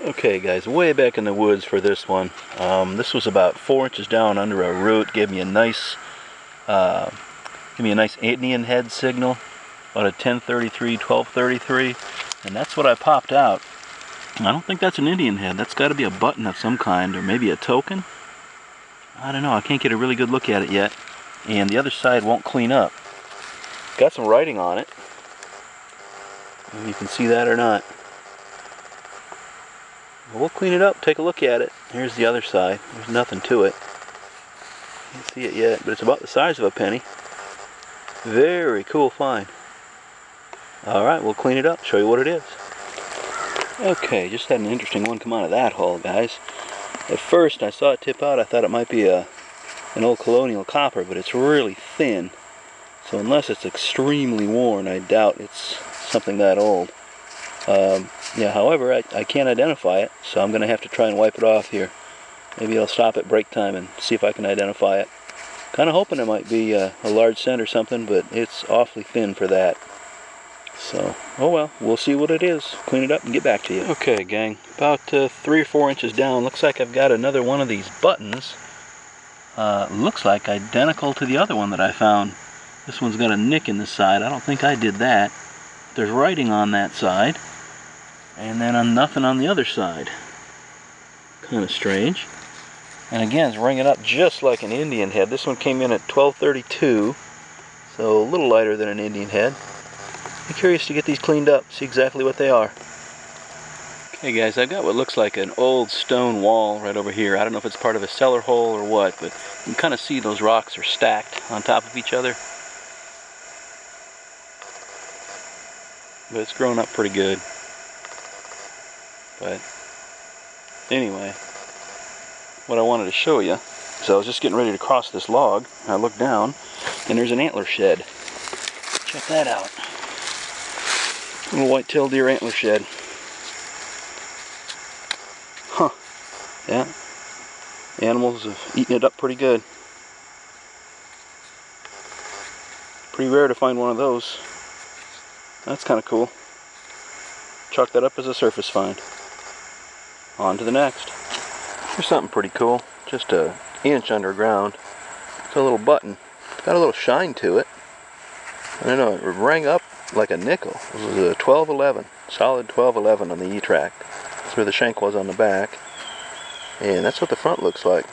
Okay guys, way back in the woods for this one. This was about 4 inches down under a root. Gave me a nice Indian head signal, about a 1033, 1233, and that's what I popped out. I don't think that's an Indian head. That's got to be a button of some kind, or maybe a token. I don't know. I can't get a really good look at it yet, and the other side won't clean up. Got some writing on it. Maybe you can see that or not. We'll clean it up, take a look at it. Here's the other side. There's nothing to it. Can't see it yet, but it's about the size of a penny. Very cool find. Alright, we'll clean it up, show you what it is. Okay, just had an interesting one come out of that hole, guys. At first, I saw it tip out, I thought it might be an old colonial copper, but it's really thin. So unless it's extremely worn, I doubt it's something that old. Yeah, however, I can't identify it, so I'm going to have to try and wipe it off here. Maybe I'll stop at break time and see if I can identify it. Kind of hoping it might be a large cent or something, but it's awfully thin for that. So, oh well, we'll see what it is. Clean it up and get back to you. Okay, gang, about 3 or 4 inches down. Looks like I've got another one of these buttons. Looks like identical to the other one that I found. This one's got a nick in the side. I don't think I did that. There's writing on that side. And then nothing on the other side. Kind of strange. And again, it's ringing up just like an Indian head. This one came in at 1232, so a little lighter than an Indian head. I'm curious to get these cleaned up, see exactly what they are. Okay guys, I've got what looks like an old stone wall right over here. I don't know if it's part of a cellar hole or what, but you can kind of see those rocks are stacked on top of each other. But it's grown up pretty good. But anyway, what I wanted to show you, so I was just getting ready to cross this log, I looked down, and there's an antler shed. Check that out. Little white-tailed deer antler shed. Huh. Yeah. Animals have eaten it up pretty good. Pretty rare to find one of those. That's kind of cool. Chalk that up as a surface find. On to the next. Here's something pretty cool. Just an inch underground. It's a little button. It's got a little shine to it. I don't know, it rang up like a nickel. It was a 1211. Solid 1211 on the E-Trac. That's where the shank was on the back. And that's what the front looks like.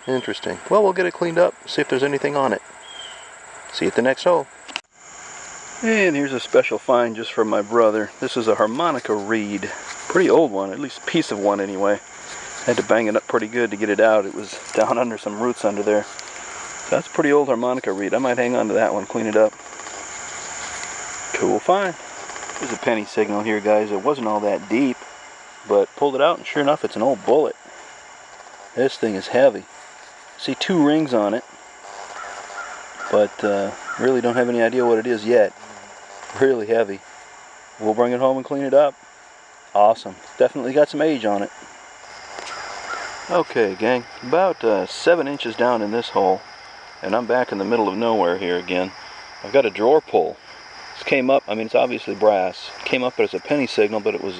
Interesting. Well, we'll get it cleaned up, see if there's anything on it. See you at the next hole. And here's a special find just for my brother. This is a harmonica reed. Pretty old one, at least a piece of one anyway. Had to bang it up pretty good to get it out. It was down under some roots under there. So that's a pretty old harmonica reed. I might hang on to that one, clean it up. Cool find. There's a penny signal here, guys. It wasn't all that deep, but pulled it out and sure enough it's an old bullet. This thing is heavy. See 2 rings on it, but really don't have any idea what it is yet. Really heavy. We'll bring it home and clean it up. Awesome. Definitely got some age on it. Okay, gang. About 7 inches down in this hole, and I'm back in the middle of nowhere here again. I've got a drawer pull. This came up, I mean it's obviously brass. It came up as a penny signal, but it was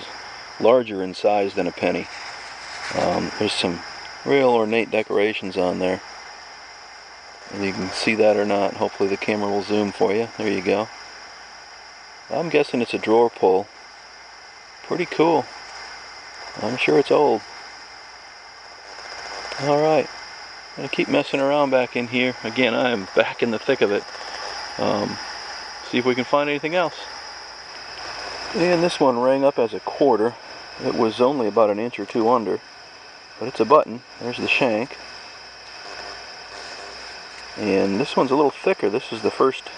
larger in size than a penny. There's some real ornate decorations on there. Whether you can see that or not, hopefully the camera will zoom for you. There you go. I'm guessing it's a drawer pull. Pretty cool. I'm sure it's old. Alright. I'm going to keep messing around back in here. Again, I am back in the thick of it. See if we can find anything else. And this one rang up as a quarter. It was only about an inch or 2 under. But it's a button. There's the shank. And this one's a little thicker. This is the first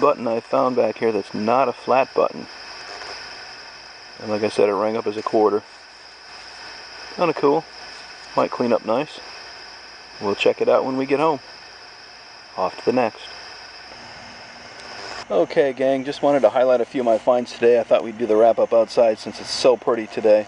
button I found back here that's not a flat button. And like I said, it rang up as a quarter. Kind of cool. Might clean up nice. We'll check it out when we get home. Off to the next. Okay, gang, just wanted to highlight a few of my finds today. I thought we'd do the wrap up outside since it's so pretty today.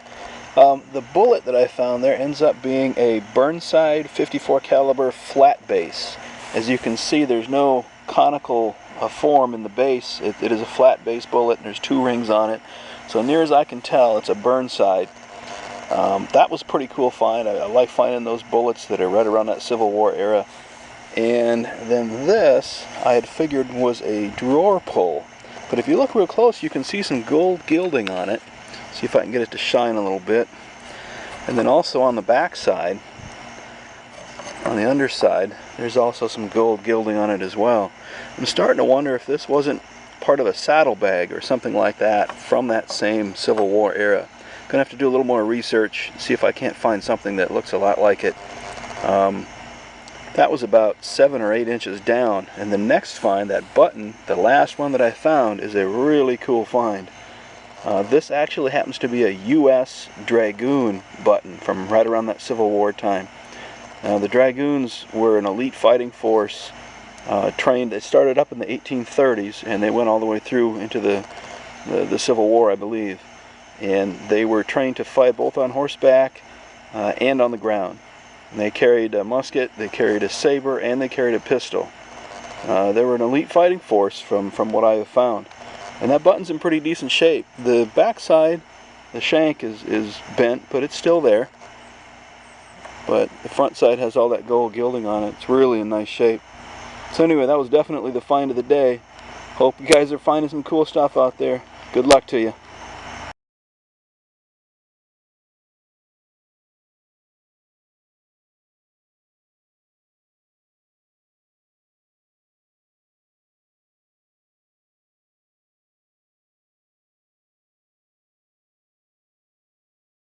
The bullet that I found there ends up being a Burnside 54 caliber flat base. As you can see, there's no conical form in the base. It is a flat base bullet, and there's 2 rings on it. So near as I can tell, it's a Burnside. That was a pretty cool find. I like finding those bullets that are right around that Civil War era. And then this, I had figured was a drawer pull. But if you look real close, you can see some gold gilding on it. See if I can get it to shine a little bit. And then also on the back side, on the underside, there's also some gold gilding on it as well. I'm starting to wonder if this wasn't part of a saddlebag or something like that from that same Civil War era. Gonna have to do a little more research, see if I can't find something that looks a lot like it. That was about 7 or 8 inches down, and the next find, that button, the last one that I found, is a really cool find. This actually happens to be a U.S. Dragoon button from right around that Civil War time. The Dragoons were an elite fighting force trained. They started up in the 1830s and they went all the way through into the Civil War, I believe. And they were trained to fight both on horseback and on the ground. And they carried a musket, they carried a saber, and they carried a pistol. They were an elite fighting force from what I have found. And that button's in pretty decent shape. The back side, the shank is bent, but it's still there. But the front side has all that gold gilding on it. It's really in nice shape. So anyway, that was definitely the find of the day. Hope you guys are finding some cool stuff out there. Good luck to you.